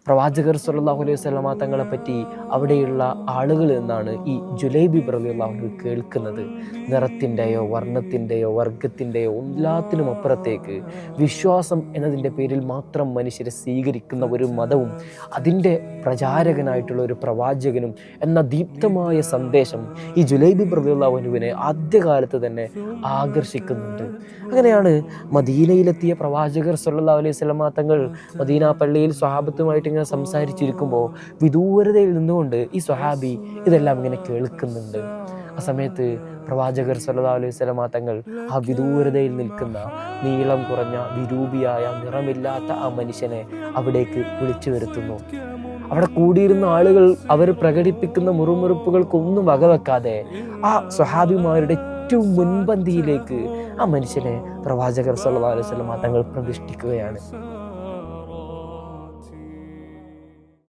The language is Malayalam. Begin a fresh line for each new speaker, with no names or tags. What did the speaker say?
പ്രവാചകർ സ്വല്ലല്ലാഹു അലൈഹി വസല്ലമ തങ്ങളെ പറ്റി അവിടെയുള്ള ആളുകളിൽ നിന്നാണ് ഈ ജുലൈബിബ് റളിയല്ലാഹു അൻഹു കേൾക്കുന്നത്. നിറത്തിൻ്റെയോ വർണ്ണത്തിൻ്റെയോ വർഗത്തിൻ്റെയോ എല്ലാത്തിനും അപ്പുറത്തേക്ക് വിശ്വാസം എന്നതിൻ്റെ പേരിൽ മാത്രം മനുഷ്യരെ സ്വീകരിക്കുന്ന ഒരു മതവും അതിൻ്റെ പ്രചാരകനായിട്ടുള്ള ഒരു പ്രവാചകനും എന്ന ദീപ്തമായ സന്ദേശം ഈ ജുലൈബിബ് റളിയല്ലാഹു അൻഹുവിനെ ആദ്യകാലത്ത് തന്നെ ആകർഷിക്കുന്നുണ്ട്. അങ്ങനെയാണ് മദീനയിലെത്തിയ പ്രവാചകർ സ്വല്ലല്ലാഹു അലൈഹി വസല്ലമ തങ്ങൾ മദീന പള്ളിയിൽ സ്വഹാബത്തുമായിട്ട് ഇങ്ങനെ സംസാരിച്ചിരിക്കുമ്പോൾ വിദൂരതയിൽ നിന്നുകൊണ്ട് ഈ സ്വഹാബി ഇതെല്ലാം ഇങ്ങനെ കേൾക്കുന്നുണ്ട്. ആ സമയത്ത് പ്രവാചകർ സ്വല്ലല്ലാഹു അലൈഹി വസല്ലമ തങ്ങൾ ആ വിദൂരതയിൽ നിൽക്കുന്ന നീളം കുറഞ്ഞ വിരൂപിയായ നിറമില്ലാത്ത ആ മനുഷ്യനെ അവിടേക്ക് വിളിച്ചു വരുത്തുന്നു. അവിടെ കൂടിയിരുന്ന ആളുകൾ അവർ പ്രകടിപ്പിക്കുന്ന മുറുമുറുപ്പുകൾക്കൊന്നും വകവെക്കാതെ ആ സ്വഹാബിമാരുടെ ഏറ്റവും മുൻപന്തിയിലേക്ക് ആ മനുഷ്യനെ പ്രവാചകർ സ്വല്ലല്ലാഹു അലൈഹി വസല്ലമ തങ്ങൾ പ്രതിഷ്ഠിക്കുകയാണ്.